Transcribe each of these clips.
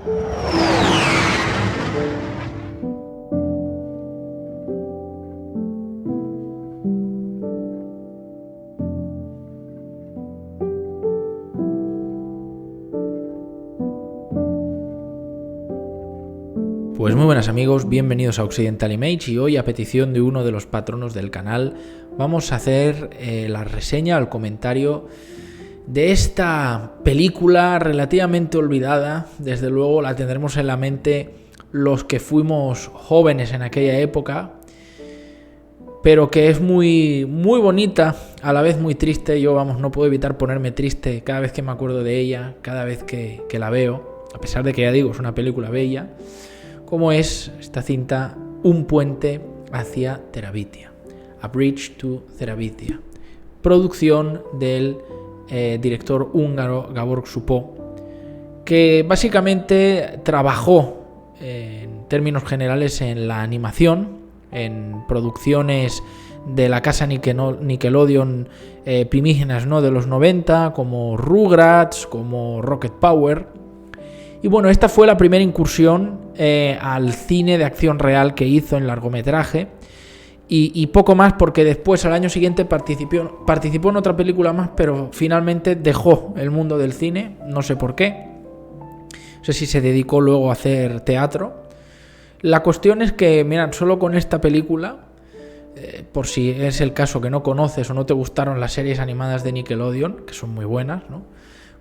Pues muy buenas amigos, bienvenidos a Occidental Image y hoy a petición de uno de los patronos del canal vamos a hacer la reseña, el comentario de esta película relativamente olvidada. Desde luego la tendremos en la mente los que fuimos jóvenes en aquella época, pero que es muy bonita, a la vez muy triste. Yo no puedo evitar ponerme triste cada vez que me acuerdo de ella, cada vez que la veo, a pesar de que ya digo, es una película bella, como es esta cinta Un puente hacia Terabitia, A Bridge to Terabitia, producción del director húngaro Gábor Supó, que básicamente trabajó en términos generales en la animación, en producciones de la casa Nickelodeon primígenas, ¿no?, de los 90, como Rugrats, como Rocket Power. Y bueno, esta fue la primera incursión al cine de acción real que hizo en largometraje y poco más, porque después al año siguiente participó en otra película más, pero finalmente dejó el mundo del cine, no sé por qué. No sé si se dedicó luego a hacer teatro. La cuestión es que, mirad, solo con esta película, por si es el caso que no conoces o no te gustaron las series animadas de Nickelodeon, que son muy buenas, ¿no?,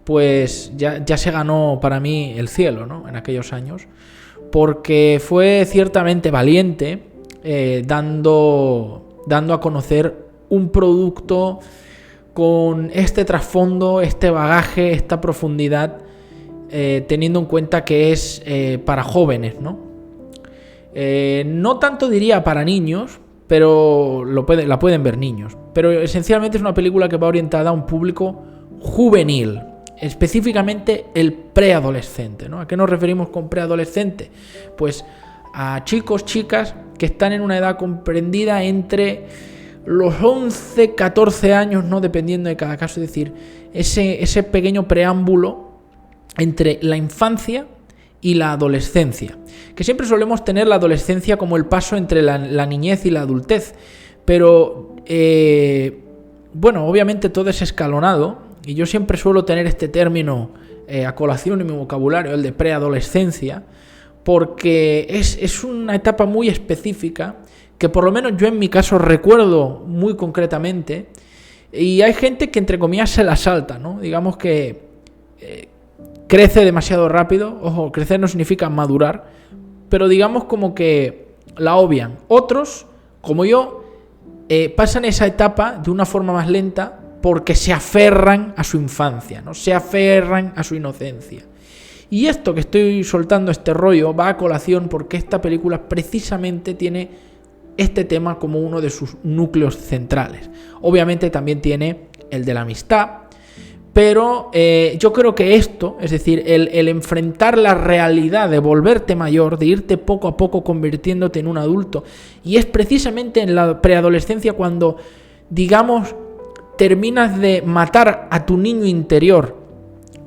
pues ya se ganó para mí el cielo, ¿no?, en aquellos años, porque fue ciertamente valiente, dando a conocer un producto con este trasfondo, este bagaje, esta profundidad, teniendo en cuenta que es para jóvenes, ¿no? No tanto diría para niños, pero la pueden ver niños, pero esencialmente es una película que va orientada a un público juvenil, específicamente el preadolescente, ¿no? ¿A qué nos referimos con preadolescente? Pues a chicos, chicas que están en una edad comprendida entre los 11, 14 años, ¿no?, dependiendo de cada caso, es decir, ese pequeño preámbulo entre la infancia y la adolescencia, que siempre solemos tener la adolescencia como el paso entre la niñez y la adultez, pero bueno, obviamente todo es escalonado. Y yo siempre suelo tener este término a colación en mi vocabulario, el de preadolescencia, porque es una etapa muy específica que por lo menos yo en mi caso recuerdo muy concretamente, y hay gente que entre comillas se la salta, ¿no? Digamos que crece demasiado rápido. Ojo, crecer no significa madurar, pero digamos como que la obvian. Otros, como yo, pasan esa etapa de una forma más lenta, porque se aferran a su infancia, ¿no? Se aferran a su inocencia. Y esto que estoy soltando, este rollo, va a colación porque esta película precisamente tiene este tema como uno de sus núcleos centrales. Obviamente también tiene el de la amistad, pero yo creo que esto, es decir, el enfrentar la realidad de volverte mayor, de irte poco a poco convirtiéndote en un adulto, y es precisamente en la preadolescencia cuando, digamos, terminas de matar a tu niño interior.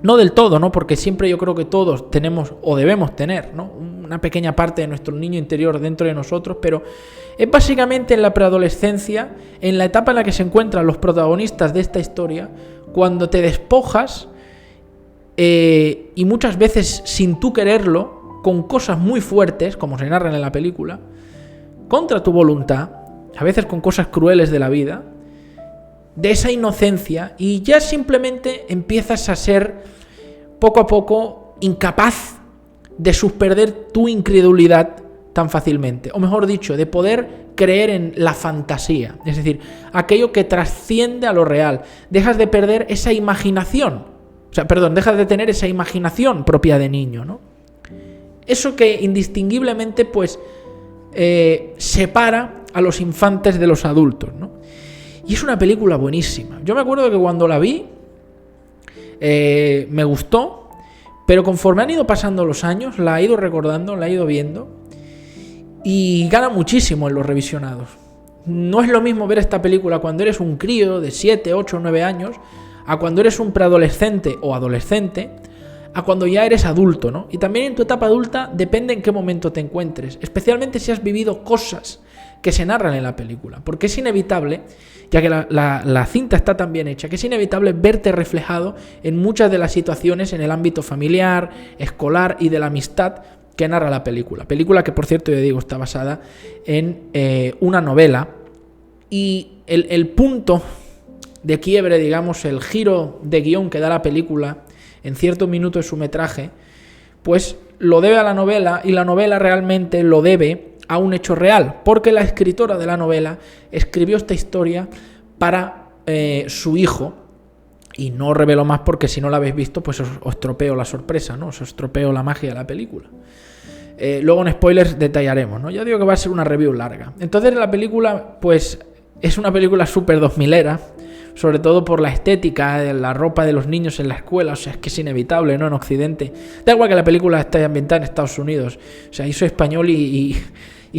No del todo, ¿no?, porque siempre yo creo que todos tenemos o debemos tener, ¿no?, una pequeña parte de nuestro niño interior dentro de nosotros, pero es básicamente en la preadolescencia, en la etapa en la que se encuentran los protagonistas de esta historia, cuando te despojas y muchas veces sin tú quererlo, con cosas muy fuertes, como se narran en la película, contra tu voluntad, a veces con cosas crueles de la vida, de esa inocencia, y ya simplemente empiezas a ser poco a poco incapaz de perder tu incredulidad tan fácilmente, o mejor dicho, de poder creer en la fantasía, es decir, aquello que trasciende a lo real. Dejas de perder esa imaginación, dejas de tener esa imaginación propia de niño, ¿no? Eso que indistinguiblemente pues separa a los infantes de los adultos, ¿no? Y es una película buenísima. Yo me acuerdo que cuando la vi me gustó, pero conforme han ido pasando los años, la he ido recordando, la he ido viendo, y gana muchísimo en los revisionados. No es lo mismo ver esta película cuando eres un crío de 7, 8, 9 años, a cuando eres un preadolescente o adolescente, a cuando ya eres adulto, ¿no? Y también en tu etapa adulta depende en qué momento te encuentres, especialmente si has vivido cosas que se narran en la película, porque es inevitable, ya que la cinta está tan bien hecha, que es inevitable verte reflejado en muchas de las situaciones en el ámbito familiar, escolar y de la amistad que narra la película. Película que, por cierto, ya digo, está basada en una novela, y el punto de quiebre, digamos, el giro de guión que da la película en cierto minuto de su metraje, pues lo debe a la novela, y la novela realmente lo debe a un hecho real, porque la escritora de la novela escribió esta historia para su hijo, y no revelo más porque si no la habéis visto pues os estropeo la sorpresa, ¿no? Os estropeo la magia de la película. Luego en spoilers detallaremos, ¿no? Ya digo que va a ser una review larga. Entonces la película pues es una película súper 2000era, sobre todo por la estética de la ropa de los niños en la escuela, o sea, es que es inevitable, ¿no? En Occidente. Da igual que la película esté ambientada en Estados Unidos, o sea, yo soy español y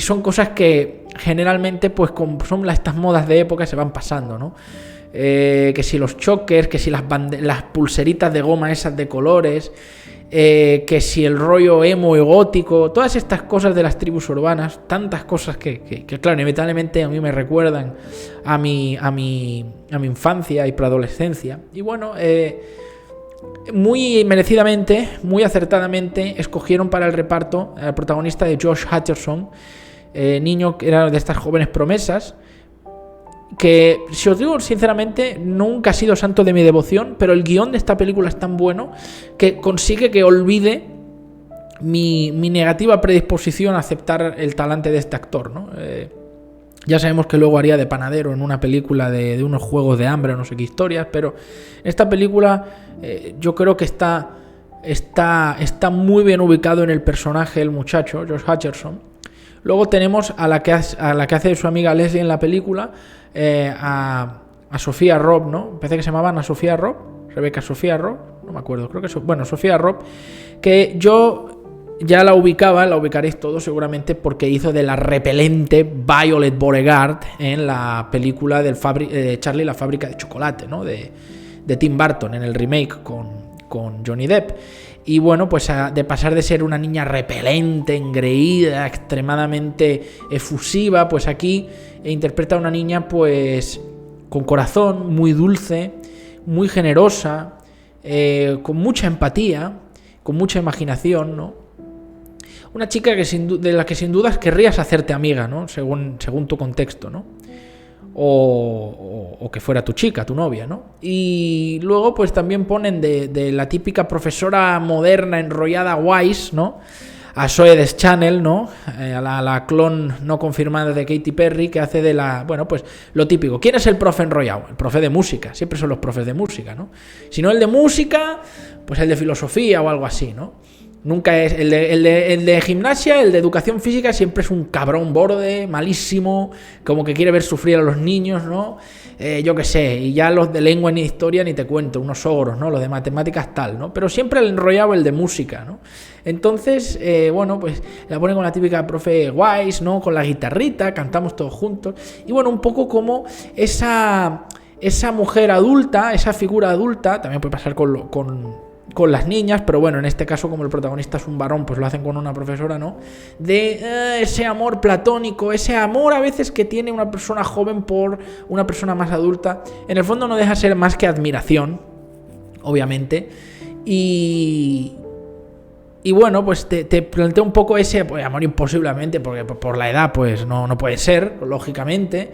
son cosas que generalmente pues son estas modas de época se van pasando, ¿no? Que si los chokers, que si las pulseritas de goma esas de colores, que si el rollo emo y gótico, todas estas cosas de las tribus urbanas, tantas cosas que claro, inevitablemente a mí me recuerdan a mi infancia y preadolescencia. Y bueno, muy merecidamente, muy acertadamente escogieron para el reparto al protagonista de Josh Hutcherson, niño que era de estas jóvenes promesas, que, si os digo sinceramente, nunca ha sido santo de mi devoción, pero el guión de esta película es tan bueno que consigue que olvide mi negativa predisposición a aceptar el talante de este actor, ¿no? Ya sabemos que luego haría de panadero en una película de unos juegos de hambre o no sé qué historias, pero esta película yo creo que está muy bien ubicado en el personaje, el muchacho, Josh Hutcherson. Luego tenemos a la que hace de su amiga Leslie en la película, a Sofía Robb, ¿no? Parece que se llamaba Ana Sofía Robb, Rebeca Sofía Robb, no me acuerdo, creo que Sofía Robb, que yo ya la ubicaréis todos seguramente porque hizo de la repelente Violet Beauregard en la película de Charlie y la fábrica de chocolate, ¿no? De Tim Burton, en el remake con Johnny Depp. Y bueno, pues de pasar de ser una niña repelente, engreída, extremadamente efusiva, pues aquí interpreta a una niña pues con corazón, muy dulce, muy generosa, con mucha empatía, con mucha imaginación, ¿no? Una chica de la que sin dudas querrías hacerte amiga, ¿no? Según tu contexto, ¿no? O que fuera tu chica, tu novia, ¿no? Y luego pues también ponen de la típica profesora moderna enrollada Wise, ¿no? A Zoe Deschanel, ¿no? A la clon no confirmada de Katy Perry, que hace de bueno, pues lo típico. ¿Quién es el profe enrollado? El profe de música. Siempre son los profes de música, ¿no? Si no el de música, pues el de filosofía o algo así, ¿no? Nunca es el de gimnasia, el de educación física siempre es un cabrón borde, malísimo, como que quiere ver sufrir a los niños, ¿no? Yo qué sé, y ya los de lengua ni historia ni te cuento, unos ogros, ¿no? Los de matemáticas tal, ¿no? Pero siempre el enrollado el de música, ¿no? Entonces, bueno, pues la ponen con la típica profe Wise, ¿no? Con la guitarrita, cantamos todos juntos, y bueno, un poco como esa mujer adulta, esa figura adulta, también puede pasar con las niñas, pero bueno, en este caso como el protagonista es un varón, pues lo hacen con una profesora, ¿no? De ese amor platónico, ese amor a veces que tiene una persona joven por una persona más adulta. En el fondo no deja ser más que admiración, obviamente, y bueno, pues te plantea un poco ese pues, amor imposiblemente, porque por la edad pues no puede ser, lógicamente.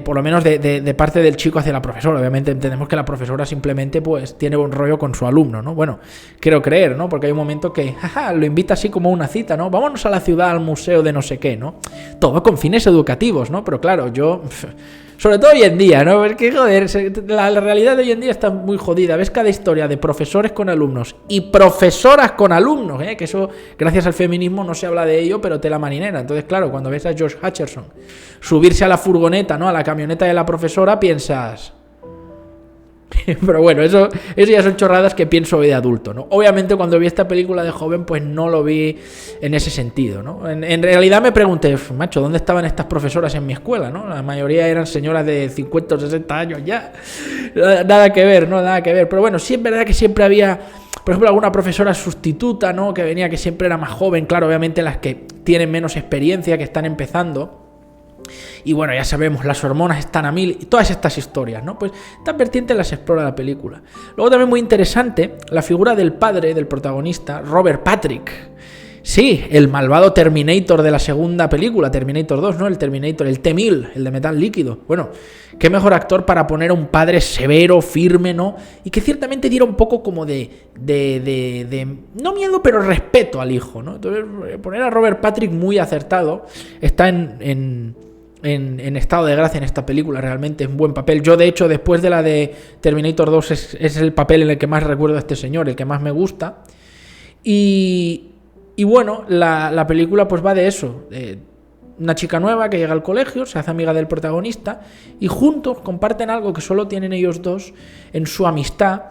Por lo menos de parte del chico hacia la profesora. Obviamente entendemos que la profesora simplemente pues tiene buen rollo con su alumno, ¿no? Bueno, quiero creer, ¿no? Porque hay un momento que lo invita así como a una cita, ¿no? Vámonos a la ciudad, al museo de no sé qué, ¿no? Todo con fines educativos, ¿no? Pero claro, sobre todo hoy en día, ¿no? Porque, joder, la realidad de hoy en día está muy jodida. Ves cada historia de profesores con alumnos y profesoras con alumnos, ¿eh? Que eso, gracias al feminismo, no se habla de ello, pero tela marinera. Entonces, claro, cuando ves a Josh Hutcherson subirse a la furgoneta, ¿no? A la camioneta de la profesora, piensas... Pero bueno, eso ya son chorradas que pienso hoy de adulto, ¿no? Obviamente cuando vi esta película de joven, pues no lo vi en ese sentido, ¿no? En realidad me pregunté, macho, ¿dónde estaban estas profesoras en mi escuela, no? La mayoría eran señoras de 50 o 60 años ya. Nada que ver, ¿no? Nada que ver. Pero bueno, sí es verdad que siempre había, por ejemplo, alguna profesora sustituta, ¿no? Que venía, que siempre era más joven, claro, obviamente las que tienen menos experiencia, que están empezando. Y bueno, ya sabemos, las hormonas están a mil y todas estas historias, ¿no? Pues estas vertientes las explora la película. Luego también muy interesante, la figura del padre del protagonista, Robert Patrick. Sí, el malvado Terminator de la segunda película, Terminator 2, ¿no? El Terminator, el T-1000, el de metal líquido. Bueno, qué mejor actor para poner a un padre severo, firme, ¿no? Y que ciertamente diera un poco como de no miedo, pero respeto al hijo, ¿no? Entonces, poner a Robert Patrick muy acertado. Está en estado de gracia en esta película, realmente es un buen papel. Yo, de hecho, después de la de Terminator 2, es el papel en el que más recuerdo a este señor, el que más me gusta. Y bueno, la película pues va de eso, de una chica nueva que llega al colegio, se hace amiga del protagonista y juntos comparten algo que solo tienen ellos dos en su amistad.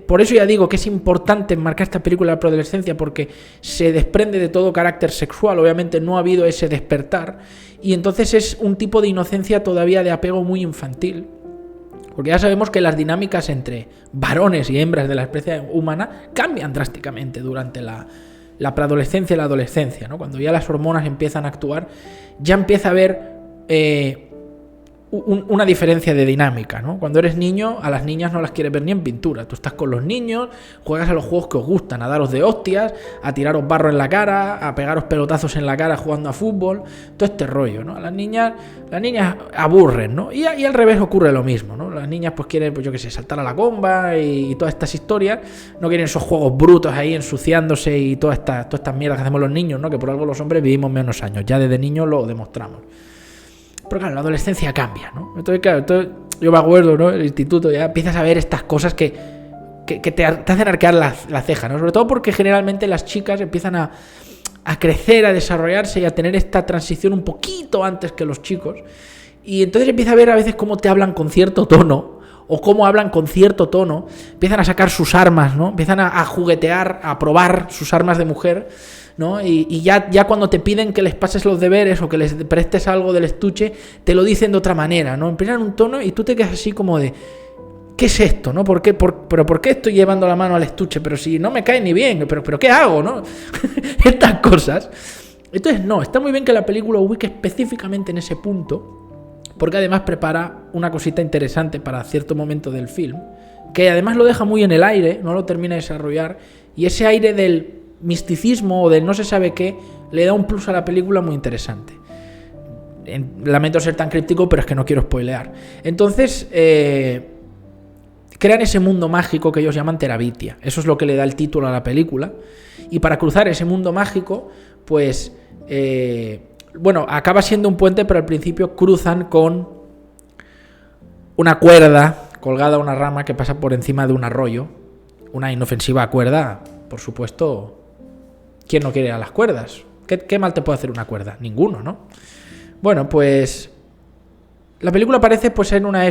Por eso ya digo que es importante enmarcar esta película de la preadolescencia, porque se desprende de todo carácter sexual, obviamente no ha habido ese despertar, y entonces es un tipo de inocencia todavía de apego muy infantil, porque ya sabemos que las dinámicas entre varones y hembras de la especie humana cambian drásticamente durante la preadolescencia y la adolescencia, ¿no? Cuando ya las hormonas empiezan a actuar, ya empieza a haber una diferencia de dinámica, ¿no? Cuando eres niño, a las niñas no las quieres ver ni en pintura. Tú estás con los niños, juegas a los juegos que os gustan, a daros de hostias, a tiraros barro en la cara, a pegaros pelotazos en la cara jugando a fútbol, todo este rollo, ¿no? Las niñas aburren, ¿no? Y al revés ocurre lo mismo, ¿no? Las niñas pues quieren, pues yo qué sé, saltar a la comba y todas estas historias, no quieren esos juegos brutos ahí ensuciándose y todas estas mierdas que hacemos los niños, ¿no? Que por algo los hombres vivimos menos años, ya desde niños lo demostramos. Pero claro, la adolescencia cambia, ¿no? Entonces, claro, yo me acuerdo, ¿no? El instituto, ya empiezas a ver estas cosas que te hacen arquear la ceja, ¿no? Sobre todo porque generalmente las chicas empiezan a crecer, a desarrollarse y a tener esta transición un poquito antes que los chicos. Y entonces empieza a ver a veces cómo te hablan con cierto tono, o cómo hablan con cierto tono, empiezan a sacar sus armas, ¿no? Empiezan a juguetear, a probar sus armas de mujer, ¿no? Y ya cuando te piden que les pases los deberes o que les prestes algo del estuche, te lo dicen de otra manera, ¿no? Empiezan un tono y tú te quedas así como de, ¿qué es esto, no? ¿Por qué estoy llevando la mano al estuche? Pero si no me cae ni bien, pero ¿qué hago, no? Estas cosas. Entonces, no, está muy bien que la película ubique específicamente en ese punto, porque además prepara una cosita interesante para cierto momento del film, que además lo deja muy en el aire, no lo termina de desarrollar, y ese aire del misticismo o del no se sabe qué le da un plus a la película muy interesante. Lamento ser tan críptico, pero es que no quiero spoilear. Entonces, crean ese mundo mágico que ellos llaman Terabitia. Eso es lo que le da el título a la película. Y para cruzar ese mundo mágico, pues bueno, acaba siendo un puente, pero al principio cruzan con una cuerda colgada a una rama que pasa por encima de un arroyo. Una inofensiva cuerda, por supuesto. ¿Quién no quiere a las cuerdas? ¿Qué mal te puede hacer una cuerda? Ninguno, ¿no? Bueno, pues la película parece pues ser una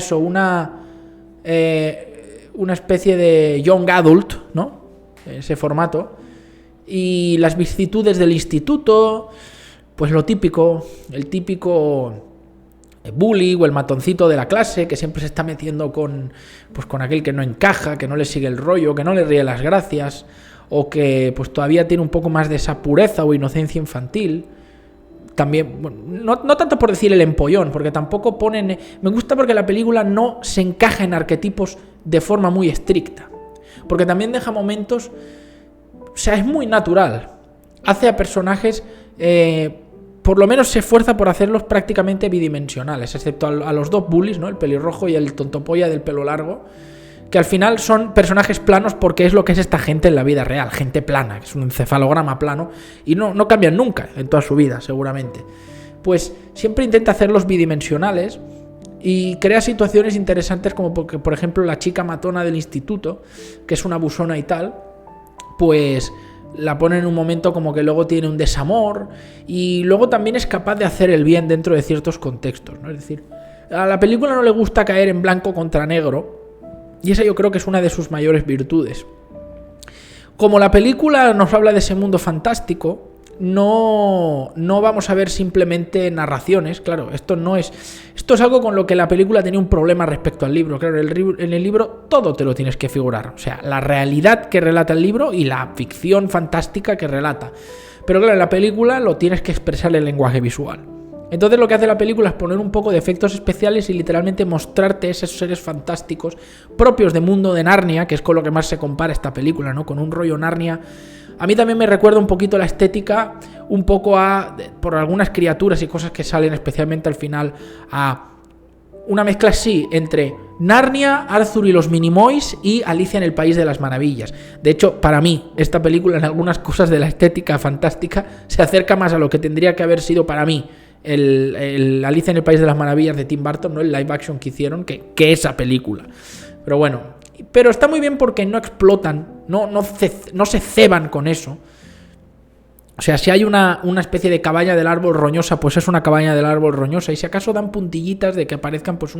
especie de young adult, ¿no? Ese formato. Y las vicisitudes del instituto, pues lo típico, el típico bully o el matoncito de la clase que siempre se está metiendo con aquel que no encaja, que no le sigue el rollo, que no le ríe las gracias, o que pues todavía tiene un poco más de esa pureza o inocencia infantil. También, bueno, no tanto por decir el empollón, porque tampoco ponen... Me gusta porque la película no se encaja en arquetipos de forma muy estricta, porque también deja momentos... O sea, es muy natural. Hace a personajes... por lo menos se esfuerza por hacerlos prácticamente bidimensionales, excepto a los dos bullies, ¿no? El pelirrojo y el tontopolla del pelo largo, que al final son personajes planos porque es lo que es esta gente en la vida real, gente plana, que es un encefalograma plano, y no cambian nunca en toda su vida, seguramente. Pues siempre intenta hacerlos bidimensionales y crea situaciones interesantes, como porque, por ejemplo, la chica matona del instituto, que es una abusona y tal, pues la pone en un momento como que luego tiene un desamor y luego también es capaz de hacer el bien dentro de ciertos contextos, ¿no? Es decir, a la película no le gusta caer en blanco contra negro, Y esa yo creo que es una de sus mayores virtudes. Como la película nos habla de ese mundo fantástico, no vamos a ver simplemente narraciones. Claro, esto es algo con lo que la película tenía un problema respecto al libro. Claro, en el libro todo te lo tienes que figurar, o sea, la realidad que relata el libro y la ficción fantástica que relata. Pero claro, en la película lo tienes que expresar en lenguaje visual. Entonces lo que hace la película es poner un poco de efectos especiales y literalmente mostrarte esos seres fantásticos propios de mundo de Narnia, que es con lo que más se compara esta película, ¿no? Con un rollo Narnia. A mí también me recuerda un poquito la estética, un poco por algunas criaturas y cosas que salen especialmente al final, a una mezcla así entre Narnia, Arthur y los Minimoys y Alicia en el País de las Maravillas. De hecho, para mí, esta película en algunas cosas de la estética fantástica se acerca más a lo que tendría que haber sido para mí el Alicia en el País de las Maravillas de Tim Burton, ¿no? El live action que hicieron, que esa película. Pero bueno, pero está muy bien porque no explotan, no se ceban con eso. O sea, si hay una especie de cabaña del árbol roñosa, pues es una cabaña del árbol roñosa. Y si acaso dan puntillitas de que aparezcan pues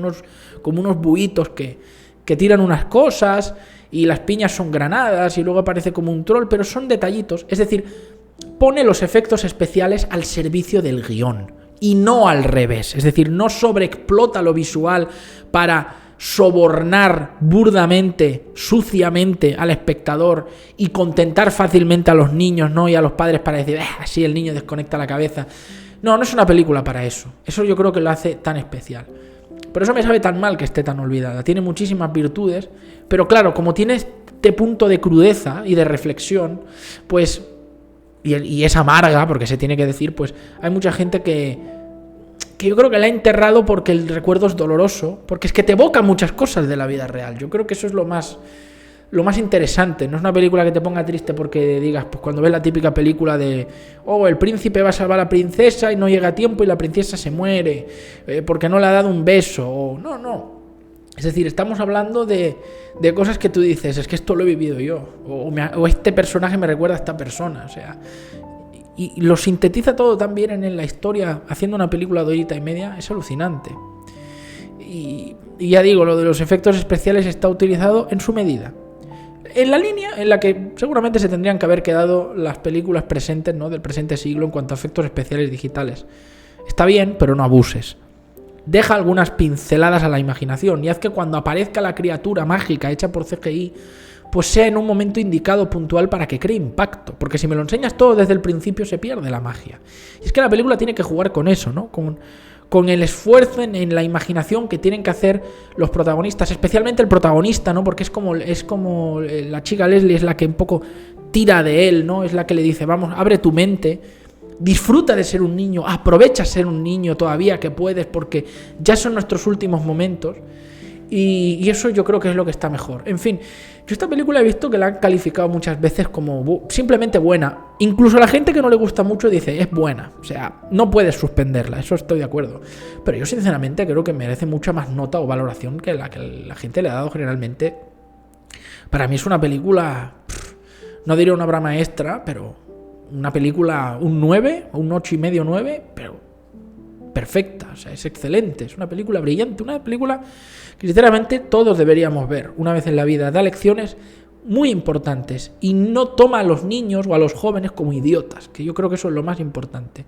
como unos buitos que tiran unas cosas y las piñas son granadas y luego aparece como un troll, pero son detallitos. Es decir, pone los efectos especiales al servicio del guión y no al revés. Es decir, no sobreexplota lo visual para sobornar burdamente, suciamente al espectador y contentar fácilmente a los niños, ¿no? Y a los padres para decir, así el niño desconecta la cabeza. No es una película para eso. Eso yo creo que lo hace tan especial. Por eso me sabe tan mal que esté tan olvidada. Tiene muchísimas virtudes, pero claro, como tiene este punto de crudeza y de reflexión, pues, y es amarga, porque se tiene que decir, pues hay mucha gente que yo creo que la ha enterrado porque el recuerdo es doloroso, porque es que te evoca muchas cosas de la vida real. Yo creo que eso es lo más interesante. No es una película que te ponga triste porque digas, pues cuando ves la típica película de el príncipe va a salvar a la princesa y no llega a tiempo y la princesa se muere porque no le ha dado un beso. No. Es decir, estamos hablando de cosas que tú dices, es que esto lo he vivido yo, o este personaje me recuerda a esta persona, o sea. Y lo sintetiza todo tan bien en la historia, haciendo una película de horita y media, es alucinante. Y ya digo, lo de los efectos especiales está utilizado en su medida. En la línea en la que seguramente se tendrían que haber quedado las películas presentes, ¿no? Del presente siglo en cuanto a efectos especiales digitales. Está bien, pero no abuses. Deja algunas pinceladas a la imaginación y haz que cuando aparezca la criatura mágica hecha por CGI, pues sea en un momento indicado, puntual, para que cree impacto. Porque si me lo enseñas todo desde el principio, se pierde la magia. Y es que la película tiene que jugar con eso, ¿no? Con el esfuerzo en la imaginación que tienen que hacer los protagonistas, especialmente el protagonista, ¿no? Porque es como la chica Leslie es la que un poco tira de él, ¿no? Es la que le dice, vamos, abre tu mente, disfruta de ser un niño, aprovecha ser un niño todavía que puedes, porque ya son nuestros últimos momentos. Y eso yo creo que es lo que está mejor. En fin, yo esta película he visto que la han calificado muchas veces como simplemente buena. Incluso la gente que no le gusta mucho dice, es buena. O sea, no puedes suspenderla, eso estoy de acuerdo. Pero yo sinceramente creo que merece mucha más nota o valoración que la gente le ha dado generalmente. Para mí es una película, no diría una obra maestra, pero una película, un 9, un 8,5, 9, pero perfecta, o sea, es excelente, es una película brillante, una película que sinceramente todos deberíamos ver una vez en la vida, da lecciones muy importantes y no toma a los niños o a los jóvenes como idiotas, que yo creo que eso es lo más importante.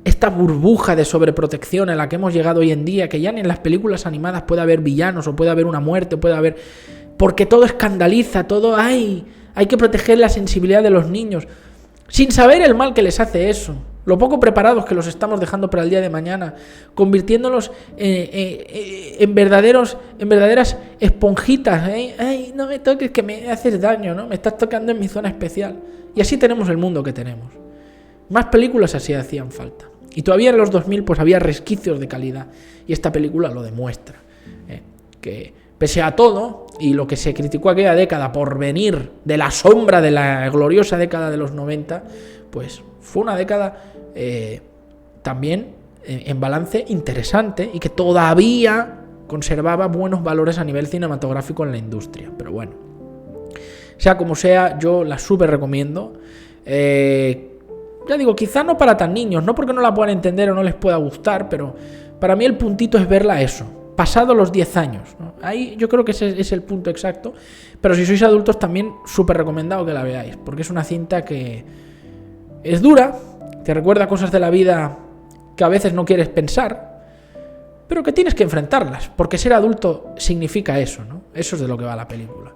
Esta burbuja de sobreprotección en la que hemos llegado hoy en día, que ya ni en las películas animadas puede haber villanos o puede haber una muerte, puede haber... porque todo escandaliza, todo hay que proteger la sensibilidad de los niños, sin saber el mal que les hace eso. Lo poco preparados que los estamos dejando para el día de mañana, convirtiéndolos en verdaderas esponjitas. Ay, no me toques que me haces daño, ¿no? Me estás tocando en mi zona especial. Y así tenemos el mundo que tenemos. Más películas así hacían falta. Y todavía en los 2000 pues había resquicios de calidad. Y esta película lo demuestra. Que pese a todo, y lo que se criticó aquella década por venir de la sombra de la gloriosa década de los 90, pues fue una década también en balance interesante y que todavía conservaba buenos valores a nivel cinematográfico en la industria. Pero bueno, sea como sea, yo la súper recomiendo. Ya digo, quizá no para tan niños, no porque no la puedan entender o no les pueda gustar, pero para mí el puntito es verla eso, pasado los 10 años, ¿no? Ahí yo creo que ese es el punto exacto, pero si sois adultos también súper recomendado que la veáis, porque es una cinta que es dura, te recuerda cosas de la vida que a veces no quieres pensar, pero que tienes que enfrentarlas, porque ser adulto significa eso, ¿no? Eso es de lo que va la película.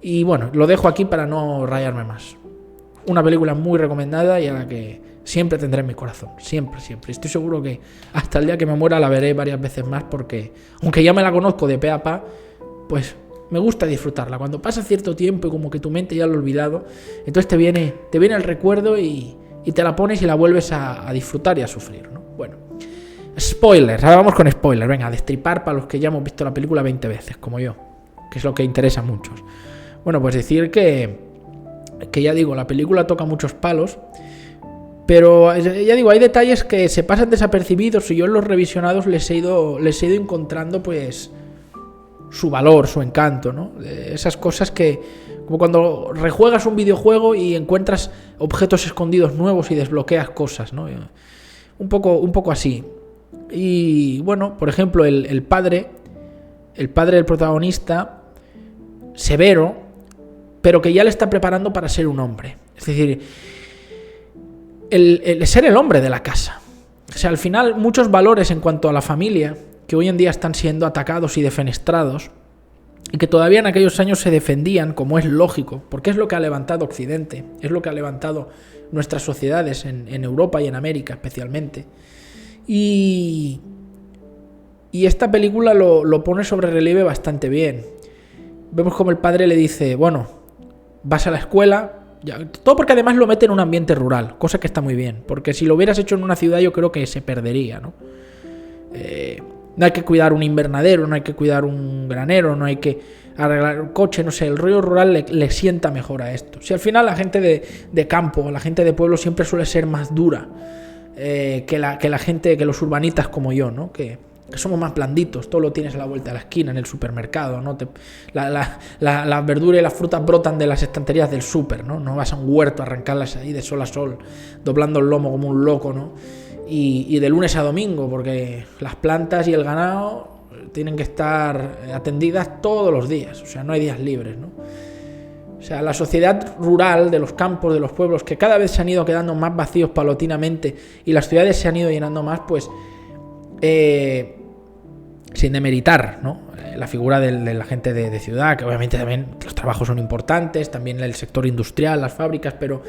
Y bueno, lo dejo aquí para no rayarme más. Una película muy recomendada y a la que siempre tendré en mi corazón. Siempre, siempre. Estoy seguro que hasta el día que me muera la veré varias veces más porque, aunque ya me la conozco de pe a pa, pues me gusta disfrutarla. Cuando pasa cierto tiempo y como que tu mente ya lo ha olvidado, entonces te viene el recuerdo y te la pones y la vuelves a disfrutar y a sufrir, ¿no? Bueno, spoilers. Ahora vamos con spoilers. Venga, a destripar para los que ya hemos visto la película 20 veces, como yo, que es lo que interesa a muchos. Bueno, pues decir que ya digo, la película toca muchos palos, pero ya digo, hay detalles que se pasan desapercibidos y yo en los revisionados les he ido encontrando pues su valor, su encanto, ¿no? Esas cosas que, como cuando rejuegas un videojuego y encuentras objetos escondidos nuevos y desbloqueas cosas, ¿no? Un poco así. Y bueno, por ejemplo, el padre del protagonista, severo, pero que ya le está preparando para ser un hombre. Es decir, el ser el hombre de la casa. O sea, al final muchos valores en cuanto a la familia, que hoy en día están siendo atacados y defenestrados, y que todavía en aquellos años se defendían, como es lógico, porque es lo que ha levantado Occidente, es lo que ha levantado nuestras sociedades en Europa y en América especialmente. Y esta película lo pone sobre relieve bastante bien. Vemos como el padre le dice, bueno, vas a la escuela, todo porque además lo mete en un ambiente rural, cosa que está muy bien, porque si lo hubieras hecho en una ciudad yo creo que se perdería, ¿no? No hay que cuidar un invernadero, no hay que cuidar un granero, no hay que arreglar un coche, no sé, el rollo rural le sienta mejor a esto. Si al final la gente de campo, la gente de pueblo siempre suele ser más dura que la gente, que los urbanitas como yo, ¿no? Que somos más blanditos, todo lo tienes a la vuelta de la esquina en el supermercado, ¿no? La verdura y las frutas brotan de las estanterías del súper, ¿no? No vas a un huerto a arrancarlas ahí de sol a sol, doblando el lomo como un loco, ¿no? Y de lunes a domingo, porque las plantas y el ganado tienen que estar atendidas todos los días, o sea, no hay días libres, ¿no? O sea, la sociedad rural de los campos, de los pueblos, que cada vez se han ido quedando más vacíos paulatinamente y las ciudades se han ido llenando más, pues sin demeritar, ¿no? La figura de la gente de ciudad, que obviamente también los trabajos son importantes, también el sector industrial, las fábricas, pero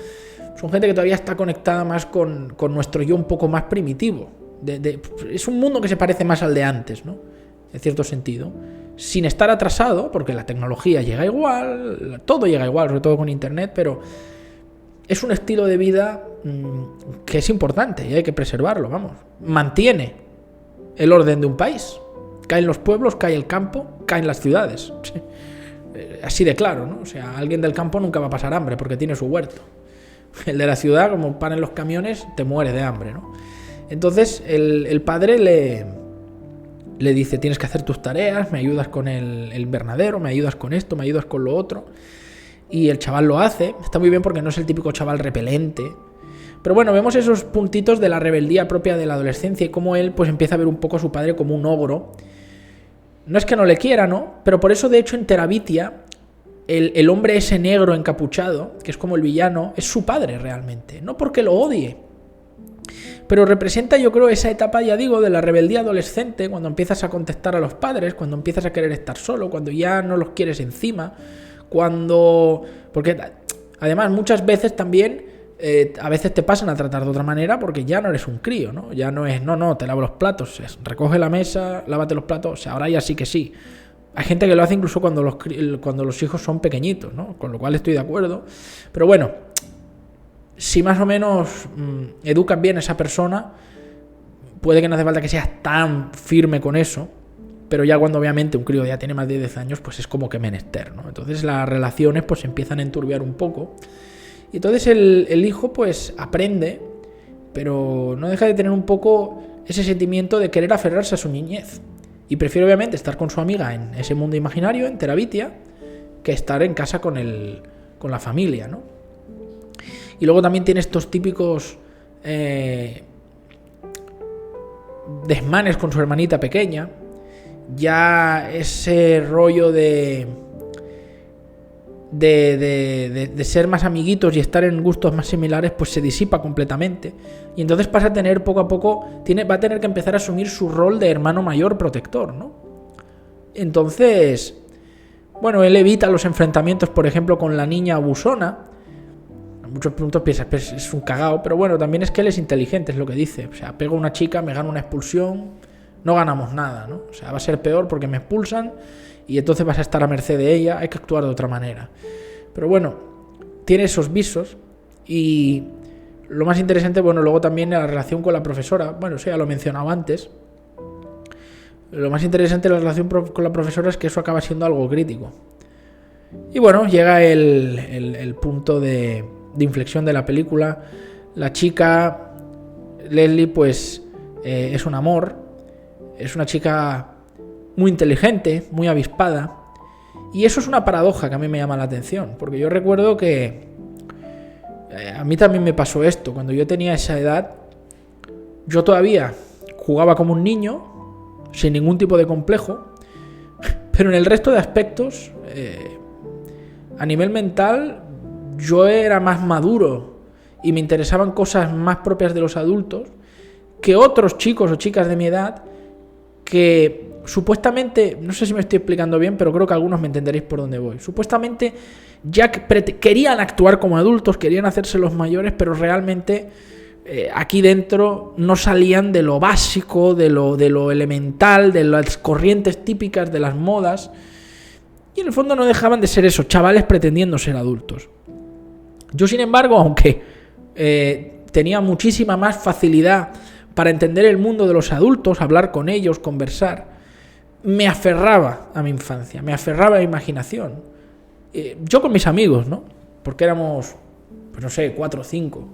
son gente que todavía está conectada más con nuestro yo un poco más primitivo. Es un mundo que se parece más al de antes, ¿no? En cierto sentido. Sin estar atrasado, porque la tecnología llega igual, todo llega igual, sobre todo con internet, pero es un estilo de vida que es importante y hay que preservarlo, vamos. Mantiene el orden de un país. Caen los pueblos, cae el campo, caen las ciudades. Así de claro, ¿no? O sea, alguien del campo nunca va a pasar hambre porque tiene su huerto. El de la ciudad, como paren los camiones, te muere de hambre, ¿no? Entonces el padre le dice, tienes que hacer tus tareas, me ayudas con el invernadero, me ayudas con esto, me ayudas con lo otro. Y el chaval lo hace. Está muy bien porque no es el típico chaval repelente. Pero bueno, vemos esos puntitos de la rebeldía propia de la adolescencia y cómo él pues empieza a ver un poco a su padre como un ogro. No es que no le quiera, ¿no? Pero por eso, de hecho, en Terabitia, el hombre ese negro encapuchado, que es como el villano, es su padre realmente. No porque lo odie, pero representa, yo creo, esa etapa, ya digo, de la rebeldía adolescente, cuando empiezas a contestar a los padres, cuando empiezas a querer estar solo, cuando ya no los quieres encima, porque además muchas veces también a veces te pasan a tratar de otra manera porque ya no eres un crío, ¿no? Ya no es, no, te lavo los platos, recoge la mesa, lávate los platos, o sea, ahora ya sí que sí. Hay gente que lo hace incluso cuando los hijos son pequeñitos, ¿no? Con lo cual estoy de acuerdo. Pero bueno, si más o menos educas bien a esa persona, puede que no hace falta que seas tan firme con eso, pero ya cuando obviamente un crío ya tiene más de 10 años, pues es como que menester, ¿no? Entonces las relaciones pues se empiezan a enturbiar un poco. Y entonces el hijo pues aprende, pero no deja de tener un poco ese sentimiento de querer aferrarse a su niñez. Y prefiere obviamente estar con su amiga en ese mundo imaginario, en Terabitia, que estar en casa con la familia, ¿no? Y luego también tiene estos típicos desmanes con su hermanita pequeña, ya ese rollo de ser más amiguitos y estar en gustos más similares, pues se disipa completamente. Y entonces pasa a tener poco a poco, va a tener que empezar a asumir su rol de hermano mayor protector, ¿no? Entonces, bueno, él evita los enfrentamientos, por ejemplo, con la niña abusona. En muchos puntos piensas, pues es un cagao, pero bueno, también es que él es inteligente, es lo que dice. O sea, pego a una chica, me gano una expulsión, no ganamos nada, ¿no? O sea, va a ser peor porque me expulsan y entonces vas a estar a merced de ella, hay que actuar de otra manera. Pero bueno, tiene esos visos. Y lo más interesante, bueno, luego también la relación con la profesora. Bueno, eso ya lo he mencionado antes. Lo más interesante de la relación con la profesora es que eso acaba siendo algo crítico. Y bueno, llega el punto de inflexión de la película. La chica, Leslie, pues es un amor. Es una chica muy inteligente, muy avispada. Y eso es una paradoja que a mí me llama la atención. Porque yo recuerdo que a mí también me pasó esto. Cuando yo tenía esa edad, yo todavía jugaba como un niño, sin ningún tipo de complejo. Pero en el resto de aspectos, a nivel mental, yo era más maduro y me interesaban cosas más propias de los adultos que otros chicos o chicas de mi edad que supuestamente, no sé si me estoy explicando bien, pero creo que algunos me entenderéis por dónde voy. Supuestamente ya querían actuar como adultos, querían hacerse los mayores, pero realmente aquí dentro no salían de lo básico, de lo elemental, de las corrientes típicas de las modas. Y en el fondo no dejaban de ser esos chavales pretendiendo ser adultos. Yo, sin embargo, aunque tenía muchísima más facilidad para entender el mundo de los adultos, hablar con ellos, conversar, me aferraba a mi infancia, me aferraba a mi imaginación. Yo con mis amigos, ¿no? Porque éramos, pues no sé, 4 o 5.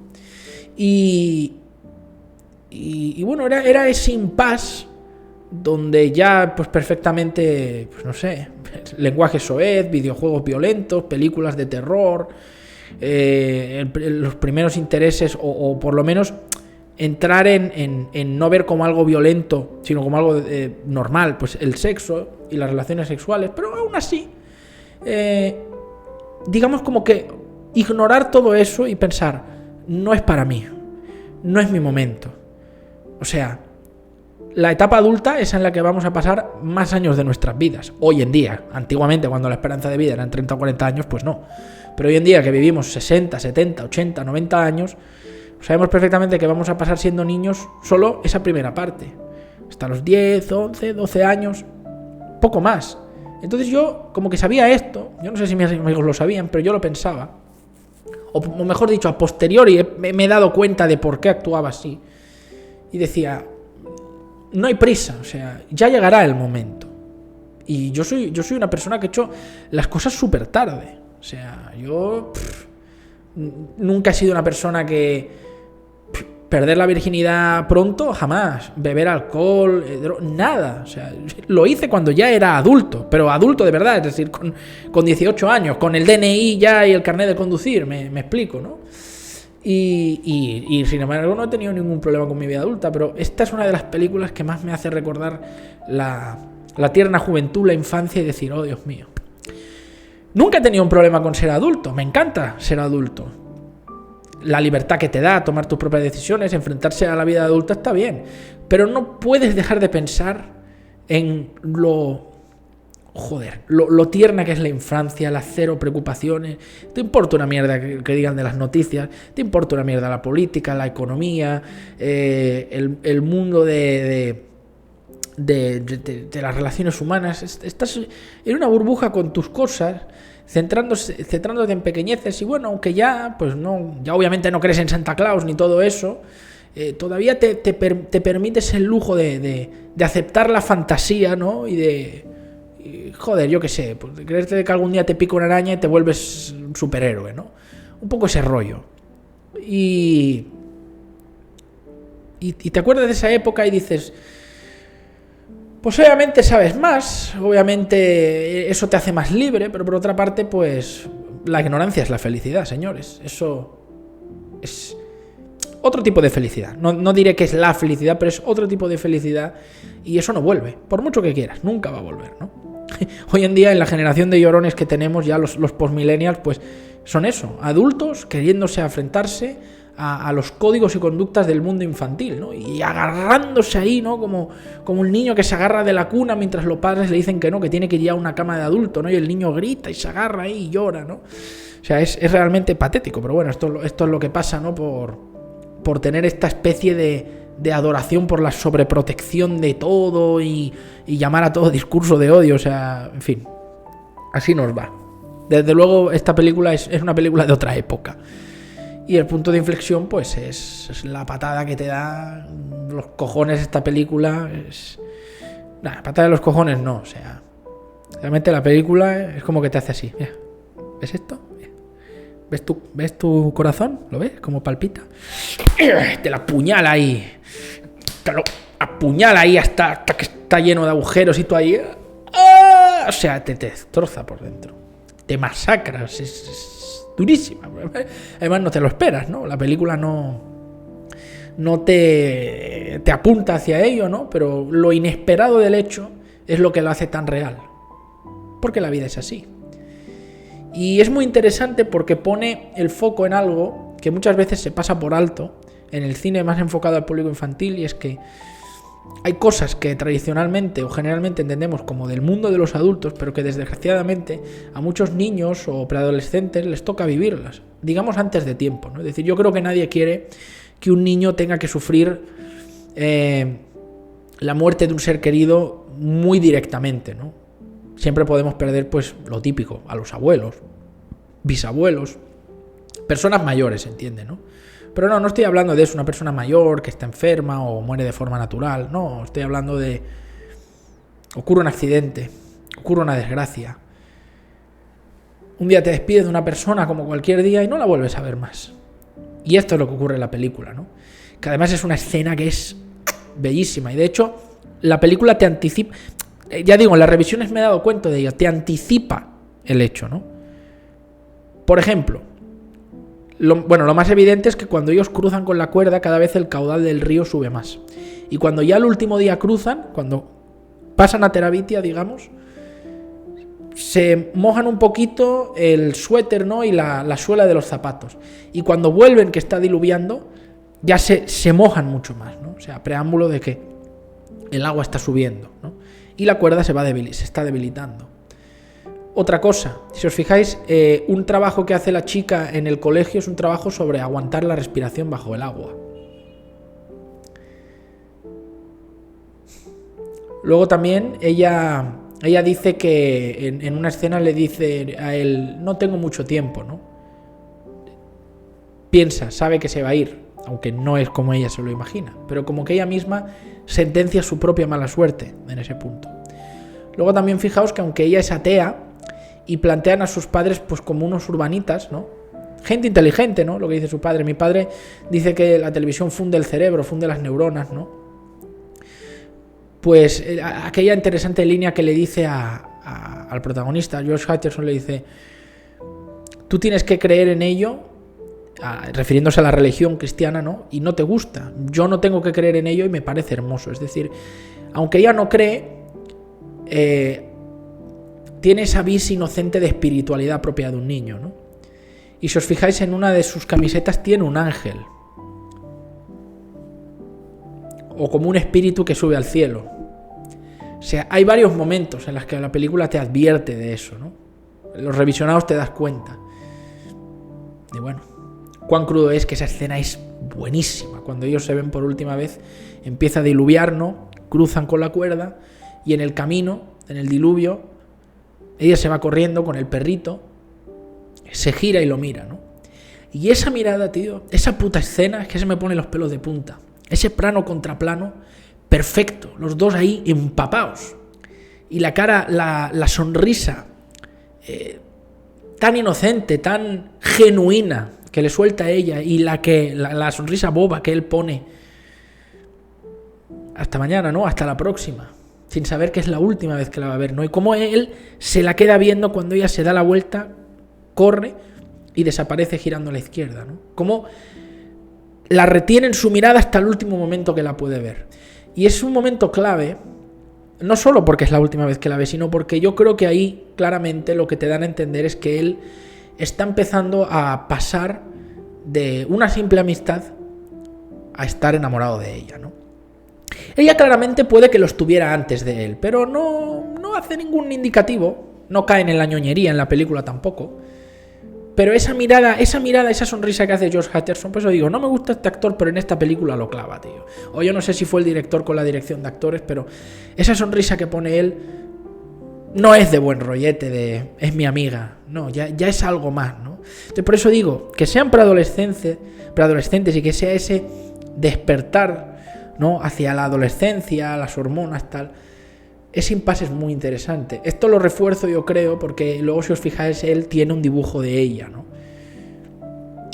Y bueno, era ese impasse donde ya, pues perfectamente, pues no sé, lenguaje soez, videojuegos violentos, películas de terror, los primeros intereses, o por lo menos entrar en no ver como algo violento, sino como algo normal, pues el sexo y las relaciones sexuales, pero aún así, digamos como que ignorar todo eso y pensar, no es para mí, no es mi momento. O sea, la etapa adulta es en la que vamos a pasar más años de nuestras vidas, hoy en día. Antiguamente, cuando la esperanza de vida eran 30 o 40 años, pues no. Pero hoy en día, que vivimos 60, 70, 80, 90 años, sabemos perfectamente que vamos a pasar siendo niños solo esa primera parte. Hasta los 10, 11, 12 años, poco más. Entonces yo como que sabía esto, yo no sé si mis amigos lo sabían, pero yo lo pensaba. O mejor dicho, a posteriori me he dado cuenta de por qué actuaba así. Y decía, no hay prisa, o sea, ya llegará el momento. Y yo soy una persona que he hecho las cosas súper tarde. O sea, yo nunca he sido una persona que perder la virginidad pronto, jamás. Beber alcohol, nada. O sea, lo hice cuando ya era adulto, pero adulto de verdad, es decir, con 18 años, con el DNI ya y el carnet de conducir, me explico, ¿no? Y sin embargo no he tenido ningún problema con mi vida adulta, pero esta es una de las películas que más me hace recordar la tierna juventud, la infancia y decir, oh Dios mío. Nunca he tenido un problema con ser adulto, me encanta ser adulto. La libertad que te da, tomar tus propias decisiones, enfrentarse a la vida adulta está bien, pero no puedes dejar de pensar en lo tierna que es la infancia, las cero preocupaciones. Te importa una mierda que digan de las noticias, te importa una mierda la política, la economía, el mundo de las relaciones humanas. Estás en una burbuja con tus cosas, centrándote en pequeñeces. Y bueno, aunque ya, pues no, ya obviamente no crees en Santa Claus ni todo eso, todavía te permites el lujo de aceptar la fantasía, ¿no? Joder, yo qué sé, pues creerte que algún día te pica una araña y te vuelves un superhéroe, ¿no? Un poco ese rollo. Y te acuerdas de esa época y dices, pues obviamente sabes más, obviamente eso te hace más libre, pero por otra parte, pues la ignorancia es la felicidad, señores. Eso es otro tipo de felicidad. No diré que es la felicidad, pero es otro tipo de felicidad y eso no vuelve, por mucho que quieras, nunca va a volver, ¿no? Hoy en día, en la generación de llorones que tenemos, ya los postmillennials, pues son eso, adultos queriéndose enfrentarse a los códigos y conductas del mundo infantil, ¿no? Y agarrándose ahí, ¿no? Como un niño que se agarra de la cuna mientras los padres le dicen que no, que tiene que ir a una cama de adulto, ¿no? Y el niño grita y se agarra ahí y llora, ¿no? O sea, es realmente patético, pero bueno, esto es lo que pasa, ¿no? Por tener esta especie de adoración por la sobreprotección de todo y llamar a todo discurso de odio, o sea, en fin, así nos va. Desde luego, esta película es una película de otra época. Y el punto de inflexión, pues, es la patada que te da los cojones esta película. Nada, patada de los cojones no, o sea, realmente la película es como que te hace así. Mira, ¿ves esto? ¿Ves tu corazón? ¿Lo ves? Como palpita. Te la apuñala ahí. Te lo apuñala ahí hasta que está lleno de agujeros y tú ahí. ¡Ah! O sea, te destroza por dentro. Te masacras. Es durísima. Además no te lo esperas, ¿no? La película no te apunta hacia ello, ¿no? Pero lo inesperado del hecho es lo que lo hace tan real. Porque la vida es así. Y es muy interesante porque pone el foco en algo que muchas veces se pasa por alto en el cine más enfocado al público infantil, y es que hay cosas que tradicionalmente o generalmente entendemos como del mundo de los adultos, pero que desgraciadamente a muchos niños o preadolescentes les toca vivirlas, digamos antes de tiempo, ¿no? Es decir, yo creo que nadie quiere que un niño tenga que sufrir la muerte de un ser querido muy directamente, ¿no? Siempre podemos perder, pues, lo típico, a los abuelos, bisabuelos, personas mayores, ¿entiende, no? Pero no estoy hablando de eso, una persona mayor que está enferma o muere de forma natural. No, estoy hablando de... ocurre un accidente, ocurre una desgracia. Un día te despides de una persona como cualquier día y no la vuelves a ver más. Y esto es lo que ocurre en la película, ¿no? Que además es una escena que es bellísima. Y de hecho, la película te anticipa... Ya digo, en las revisiones me he dado cuenta de ello. Te anticipa el hecho, ¿no? Por ejemplo... Lo más evidente es que cuando ellos cruzan con la cuerda, cada vez el caudal del río sube más. Y cuando ya el último día cruzan, cuando pasan a Terabitia, digamos, se mojan un poquito el suéter, ¿no? Y la suela de los zapatos. Y cuando vuelven, que está diluviando, ya se mojan mucho más, ¿no? O sea, preámbulo de que el agua está subiendo, ¿no? Y la cuerda se está debilitando. Otra cosa, si os fijáis, un trabajo que hace la chica en el colegio es un trabajo sobre aguantar la respiración bajo el agua. Luego también ella dice que en una escena le dice a él, no tengo mucho tiempo, ¿no? Piensa, sabe que se va a ir, aunque no es como ella se lo imagina, pero como que ella misma sentencia su propia mala suerte en ese punto. Luego también fijaos que aunque ella es atea, y plantean a sus padres pues como unos urbanitas, ¿no? Gente inteligente, ¿no? Lo que dice su padre. Mi padre dice que la televisión funde el cerebro, funde las neuronas, ¿no? Pues aquella interesante línea que le dice al protagonista, George Hutcherson, le dice: tú tienes que creer en ello, refiriéndose a la religión cristiana, ¿no? Y no te gusta. Yo no tengo que creer en ello y me parece hermoso. Es decir, aunque ella no cree, tiene esa vis inocente de espiritualidad propia de un niño, ¿no? Y si os fijáis, en una de sus camisetas tiene un ángel. O como un espíritu que sube al cielo. O sea, hay varios momentos en los que la película te advierte de eso, ¿no? En los revisionados te das cuenta. Y bueno, cuán crudo es, que esa escena es buenísima. Cuando ellos se ven por última vez, empieza a diluviar, ¿no? Cruzan con la cuerda y en el camino, en el diluvio, ella se va corriendo con el perrito, se gira y lo mira, ¿no? Y esa mirada, tío, esa puta escena, es que se me ponen los pelos de punta. Ese plano contra plano, perfecto, los dos ahí empapados. Y la cara, la sonrisa, tan inocente, tan genuina, que le suelta a ella, y la sonrisa boba que él pone. Hasta mañana, ¿no? Hasta la próxima. Sin saber que es la última vez que la va a ver, ¿no? Y cómo él se la queda viendo cuando ella se da la vuelta, corre y desaparece girando a la izquierda, ¿no? Cómo la retiene en su mirada hasta el último momento que la puede ver. Y es un momento clave, no solo porque es la última vez que la ve, sino porque yo creo que ahí claramente lo que te dan a entender es que él está empezando a pasar de una simple amistad a estar enamorado de ella, ¿no? Ella claramente puede que lo estuviera antes de él, pero no hace ningún indicativo, no cae en la ñoñería en la película tampoco. Pero esa mirada, esa sonrisa que hace Josh Hutcherson, pues yo digo, no me gusta este actor, pero en esta película lo clava, tío. O yo no sé si fue el director con la dirección de actores, pero esa sonrisa que pone él no es de buen rollete, de es mi amiga, no, ya es algo más, ¿no? Entonces, por eso digo, que sean preadolescentes y que sea ese despertar, ¿no?, hacia la adolescencia, las hormonas, tal. Ese impasse es muy interesante. Esto lo refuerzo, yo creo, porque luego, si os fijáis, él tiene un dibujo de ella, ¿no?